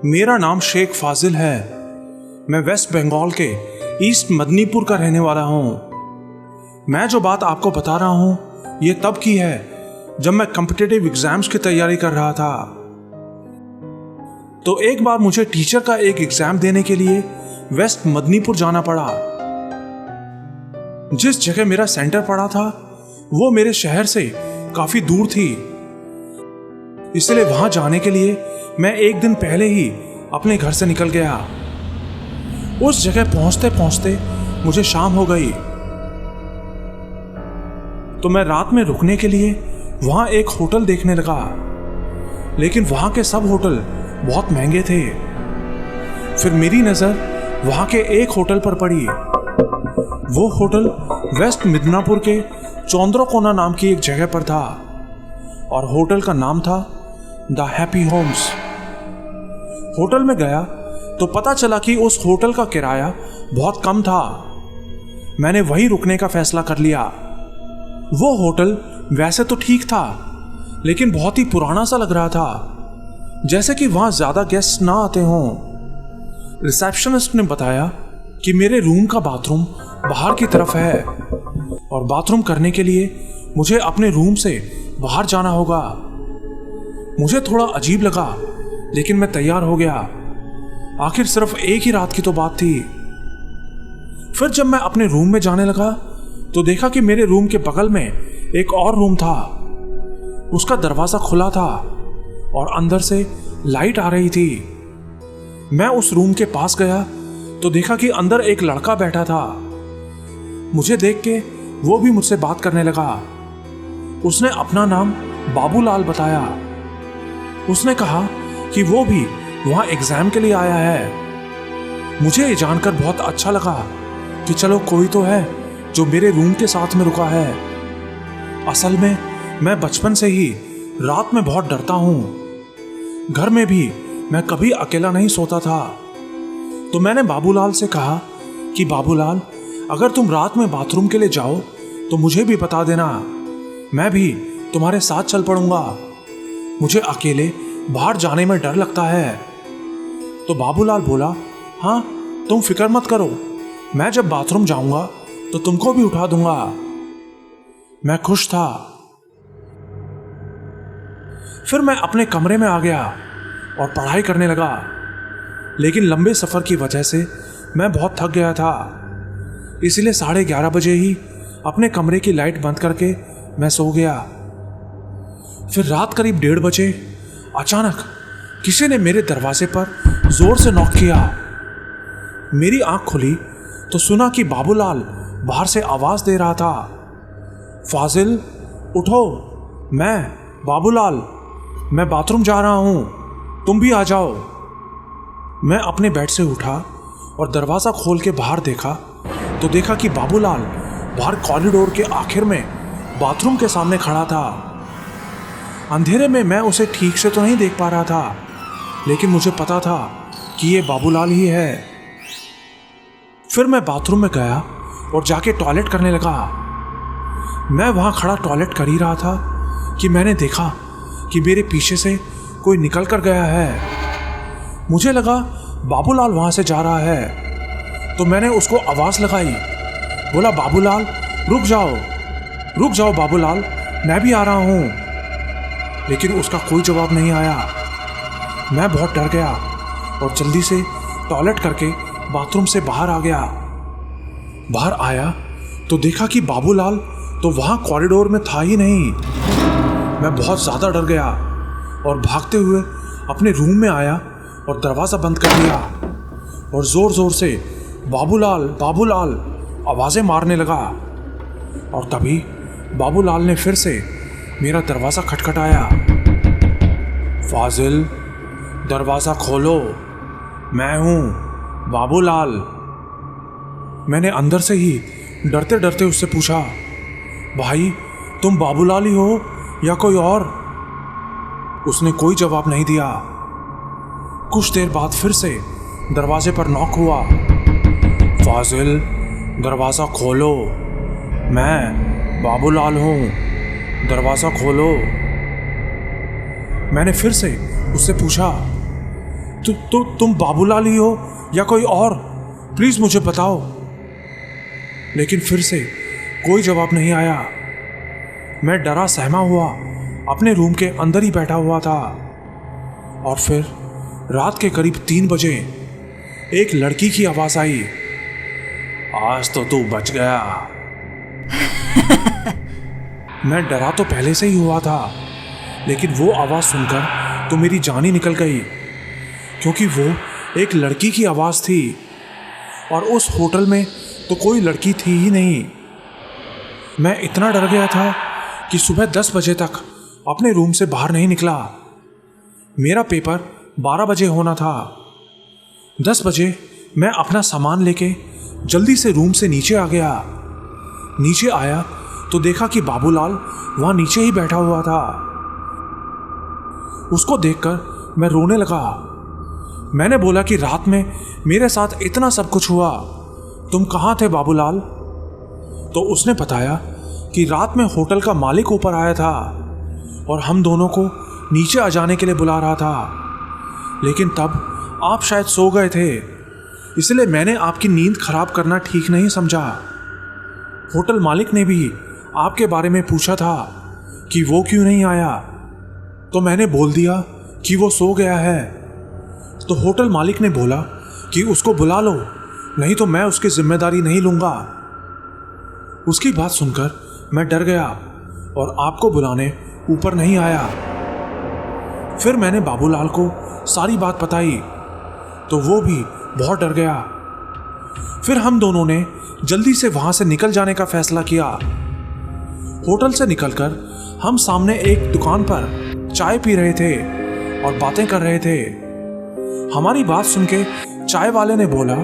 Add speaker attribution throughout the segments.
Speaker 1: मेरा नाम शेख फाजिल है। मैं वेस्ट बंगाल के ईस्ट मदनीपुर का रहने वाला हूँ। मैं जो बात आपको बता रहा हूँ ये तब की है जब मैं कॉम्पिटिटिव एग्जाम्स की तैयारी कर रहा था। तो एक बार मुझे टीचर का एक एग्जाम देने के लिए वेस्ट मदनीपुर जाना पड़ा। जिस जगह मेरा सेंटर पड़ा था वो मेरे शहर से काफी दूर थी, इसलिए वहां जाने के लिए मैं एक दिन पहले ही अपने घर से निकल गया। उस जगह पहुंचते पहुंचते मुझे शाम हो गई, तो मैं रात में रुकने के लिए वहां एक होटल देखने लगा, लेकिन वहां के सब होटल बहुत महंगे थे। फिर मेरी नजर वहां के एक होटल पर पड़ी। वो होटल वेस्ट मिदनापुर के चौंद्रकोना नाम की एक जगह पर था और होटल का नाम था द हैप्पी होम्स। होटल में गया तो पता चला कि उस होटल का किराया बहुत कम था। मैंने वहीं रुकने का फैसला कर लिया। वो होटल वैसे तो ठीक था, लेकिन बहुत ही पुराना सा लग रहा था, जैसे कि वहां ज्यादा गेस्ट ना आते हों। रिसेप्शनिस्ट ने बताया कि मेरे रूम का बाथरूम बाहर की तरफ है और बाथरूम करने के लिए मुझे अपने रूम से बाहर जाना होगा। मुझे थोड़ा अजीब लगा, लेकिन मैं तैयार हो गया। आखिर सिर्फ एक ही रात की तो बात थी। फिर जब मैं अपने रूम में जाने लगा तो देखा कि मेरे रूम के बगल में एक और रूम था। उसका दरवाजा खुला था और अंदर से लाइट आ रही थी। मैं उस रूम के पास गया तो देखा कि अंदर एक लड़का बैठा था। मुझे देख के वो भी मुझसे बात करने लगा। उसने अपना नाम बाबूलाल बताया। उसने कहा कि वो भी वहां एग्जाम के लिए आया है। मुझे ये जानकर बहुत अच्छा लगा कि चलो कोई तो है जो मेरे रूम के साथ में रुका है। असल में मैं बचपन से ही रात में बहुत डरता हूँ। घर में भी मैं कभी अकेला नहीं सोता था। तो मैंने बाबूलाल से कहा कि बाबूलाल, अगर तुम रात में बाथरूम के लिए जाओ तो मुझे भी बता देना, मैं भी तुम्हारे साथ चल पड़ूंगा। मुझे अकेले बाहर जाने में डर लगता है। तो बाबूलाल बोला, हाँ तुम फिक्र मत करो, मैं जब बाथरूम जाऊंगा तो तुमको भी उठा दूंगा। मैं खुश था। फिर मैं अपने कमरे में आ गया और पढ़ाई करने लगा, लेकिन लंबे सफर की वजह से मैं बहुत थक गया था। इसलिए 11:30 बजे ही अपने कमरे की लाइट बंद करके मैं सो गया। फिर रात करीब 1:30 बजे अचानक किसी ने मेरे दरवाजे पर जोर से नॉक किया। मेरी आंख खुली तो सुना कि बाबूलाल बाहर से आवाज दे रहा था, फाजिल उठो, मैं बाबूलाल, मैं बाथरूम जा रहा हूं, तुम भी आ जाओ। मैं अपने बेड से उठा और दरवाजा खोल के बाहर देखा तो देखा कि बाबूलाल बाहर कॉरिडोर के आखिर में बाथरूम के सामने खड़ा था। अंधेरे में मैं उसे ठीक से तो नहीं देख पा रहा था, लेकिन मुझे पता था कि ये बाबूलाल ही है। फिर मैं बाथरूम में गया और जाके टॉयलेट करने लगा। मैं वहां खड़ा टॉयलेट कर ही रहा था कि मैंने देखा कि मेरे पीछे से कोई निकल कर गया है। मुझे लगा बाबूलाल वहां से जा रहा है, तो मैंने उसको आवाज लगाई, बोला, बाबूलाल रुक जाओ बाबूलाल, मैं भी आ रहा हूं। लेकिन उसका कोई जवाब नहीं आया। मैं बहुत डर गया और जल्दी से टॉयलेट करके बाथरूम से बाहर आ गया। बाहर आया तो देखा कि बाबूलाल तो वहां कॉरिडोर में था ही नहीं। मैं बहुत ज्यादा डर गया और भागते हुए अपने रूम में आया और दरवाजा बंद कर दिया और जोर जोर से बाबूलाल बाबूलाल आवाजें मारने लगा। और तभी बाबूलाल ने फिर से मेरा दरवाजा खटखटाया। फाजिल, दरवाजा खोलो, मैं हूं बाबूलाल। मैंने अंदर से ही डरते डरते उससे पूछा, भाई तुम बाबूलाल ही हो या कोई और? उसने कोई जवाब नहीं दिया। कुछ देर बाद फिर से दरवाजे पर नॉक हुआ। फाजिल, दरवाजा खोलो, मैं बाबूलाल हूं, दरवाजा खोलो। मैंने फिर से उससे पूछा, तुम बाबूलाल ही हो या कोई और? प्लीज मुझे बताओ। लेकिन फिर से कोई जवाब नहीं आया। मैं डरा सहमा हुआ अपने रूम के अंदर ही बैठा हुआ था। और फिर रात के करीब 3 बजे एक लड़की की आवाज आई, आज तो तू बच गया। मैं डरा तो पहले से ही हुआ था, लेकिन वो आवाज सुनकर तो मेरी जान ही निकल गई, क्योंकि वो एक लड़की की आवाज थी और उस होटल में तो कोई लड़की थी ही नहीं। मैं इतना डर गया था कि सुबह 10 बजे तक अपने रूम से बाहर नहीं निकला। मेरा पेपर 12 बजे होना था। 10 बजे मैं अपना सामान लेके जल्दी से रूम से नीचे आ गया। नीचे आया तो देखा कि बाबूलाल वहां नीचे ही बैठा हुआ था। उसको देखकर मैं रोने लगा। मैंने बोला कि रात में मेरे साथ इतना सब कुछ हुआ, तुम कहाँ थे बाबूलाल? तो उसने बताया कि रात में होटल का मालिक ऊपर आया था और हम दोनों को नीचे आ जाने के लिए बुला रहा था, लेकिन तब आप शायद सो गए थे, इसलिए मैंने आपकी नींद खराब करना ठीक नहीं समझा। होटल मालिक ने भी आपके बारे में पूछा था कि वो क्यों नहीं आया, तो मैंने बोल दिया कि वो सो गया है। तो होटल मालिक ने बोला कि उसको बुला लो, नहीं तो मैं उसकी जिम्मेदारी नहीं लूंगा। उसकी बात सुनकर मैं डर गया और आपको बुलाने ऊपर नहीं आया। फिर मैंने बाबूलाल को सारी बात बताई तो वो भी बहुत डर गया। फिर हम दोनों ने जल्दी से वहां से निकल जाने का फैसला किया। होटल से निकलकर हम सामने एक दुकान पर चाय पी रहे थे और बातें कर रहे थे। हमारी बात सुन के चाय वाले ने बोला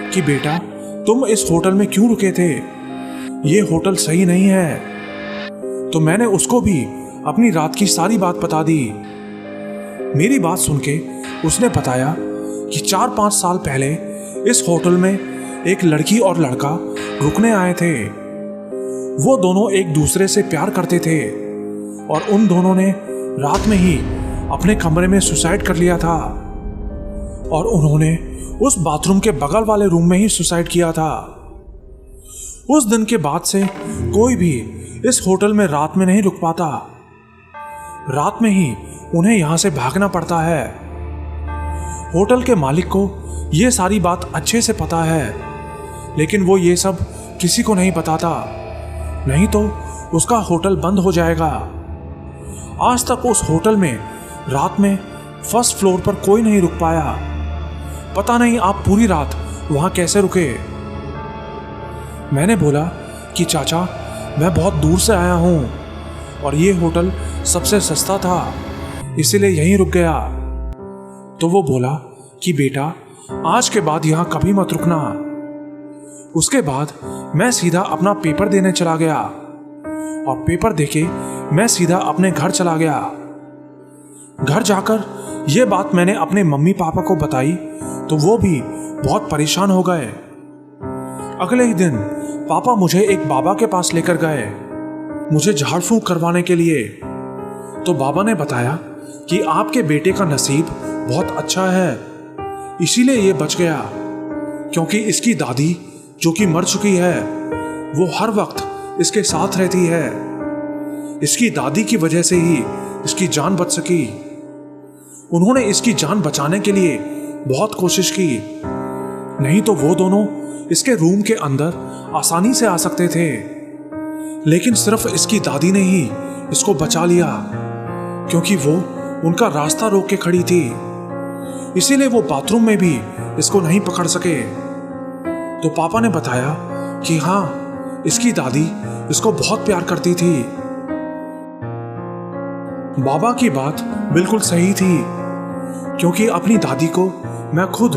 Speaker 1: कि बेटा, तुम इस होटल में क्यों रुके थे? ये होटल सही नहीं है। तो मैंने उसको भी अपनी रात की सारी बात बता दी। मेरी बात सुन के उसने बताया कि 4-5 साल पहले इस होटल में एक लड़की और लड़का रुकने आए थे। वो दोनों एक दूसरे से प्यार करते थे और उन दोनों ने रात में ही अपने कमरे में सुसाइड कर लिया था और उन्होंने उस बाथरूम के बगल वाले रूम में ही सुसाइड किया था। उस दिन के बाद से कोई भी इस होटल में रात में नहीं रुक पाता। रात में ही उन्हें यहां से भागना पड़ता है। होटल के मालिक को यह सारी बात अच्छे से पता है, लेकिन वो ये सब किसी को नहीं बताता, नहीं तो उसका होटल बंद हो जाएगा। आज तक उस होटल में रात में फर्स्ट फ्लोर पर कोई नहीं रुक पाया। पता नहीं आप पूरी रात वहां कैसे रुके। मैंने बोला कि चाचा, मैं बहुत दूर से आया हूं और ये होटल सबसे सस्ता था, इसीलिए यहीं रुक गया। तो वो बोला कि बेटा, आज के बाद यहां कभी मत रुकना। उसके बाद मैं सीधा अपना पेपर देने चला गया और पेपर देके मैं सीधा अपने घर चला गया। घर जाकर यह बात मैंने अपने मम्मी पापा को बताई तो वो भी बहुत परेशान हो गए। अगले ही दिन पापा मुझे एक बाबा के पास लेकर गए, मुझे झाड़ फूंक करवाने के लिए। तो बाबा ने बताया कि आपके बेटे का नसीब बहुत अच्छा है, इसीलिए ये बच गया, क्योंकि इसकी दादी जो कि मर चुकी है वो हर वक्त इसके साथ रहती है। इसकी दादी की वजह से ही इसकी जान बच सकी। उन्होंने इसकी जान बचाने के लिए बहुत कोशिश की, नहीं तो वो दोनों इसके रूम के अंदर आसानी से आ सकते थे, लेकिन सिर्फ इसकी दादी ने ही इसको बचा लिया, क्योंकि वो उनका रास्ता रोक के खड़ी थी। इसीलिए वो बाथरूम में भी इसको नहीं पकड़ सके। तो पापा ने बताया कि हाँ, इसकी दादी इसको बहुत प्यार करती थी। बाबा की बात बिल्कुल सही थी, क्योंकि अपनी दादी को मैं खुद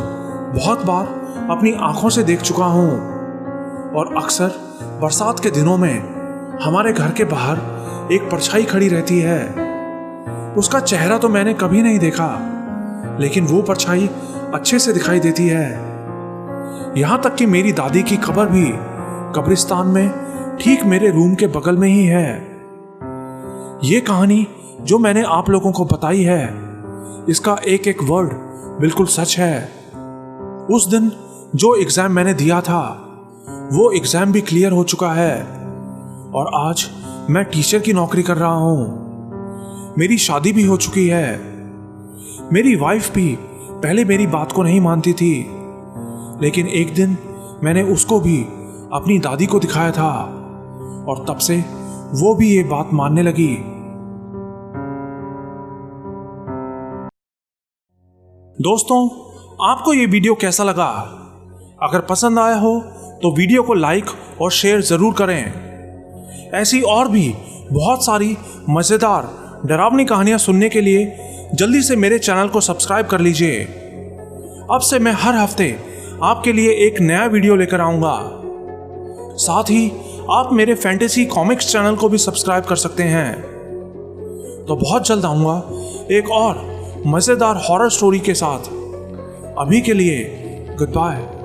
Speaker 1: बहुत बार अपनी आंखों से देख चुका हूं और अक्सर बरसात के दिनों में हमारे घर के बाहर एक परछाई खड़ी रहती है। उसका चेहरा तो मैंने कभी नहीं देखा, लेकिन वो परछाई अच्छे से दिखाई देती है। यहां तक कि मेरी दादी की कब्र भी कब्रिस्तान में ठीक मेरे रूम के बगल में ही है। ये कहानी जो मैंने आप लोगों को बताई है, इसका एक एक वर्ड बिल्कुल सच है। उस दिन जो एग्जाम मैंने दिया था वो एग्जाम भी क्लियर हो चुका है और आज मैं टीचर की नौकरी कर रहा हूं। मेरी शादी भी हो चुकी है। मेरी वाइफ भी पहले मेरी बात को नहीं मानती थी, लेकिन एक दिन मैंने उसको भी अपनी दादी को दिखाया था और तब से वो भी ये बात मानने लगी। दोस्तों, आपको ये वीडियो कैसा लगा? अगर पसंद आया हो तो वीडियो को लाइक और शेयर जरूर करें। ऐसी और भी बहुत सारी मजेदार डरावनी कहानियां सुनने के लिए जल्दी से मेरे चैनल को सब्सक्राइब कर लीजिए। अब से मैं हर हफ्ते आपके लिए एक नया वीडियो लेकर आऊंगा। साथ ही आप मेरे फैंटेसी कॉमिक्स चैनल को भी सब्सक्राइब कर सकते हैं। तो बहुत जल्द आऊंगा एक और मजेदार हॉरर स्टोरी के साथ। अभी के लिए गुड बाय।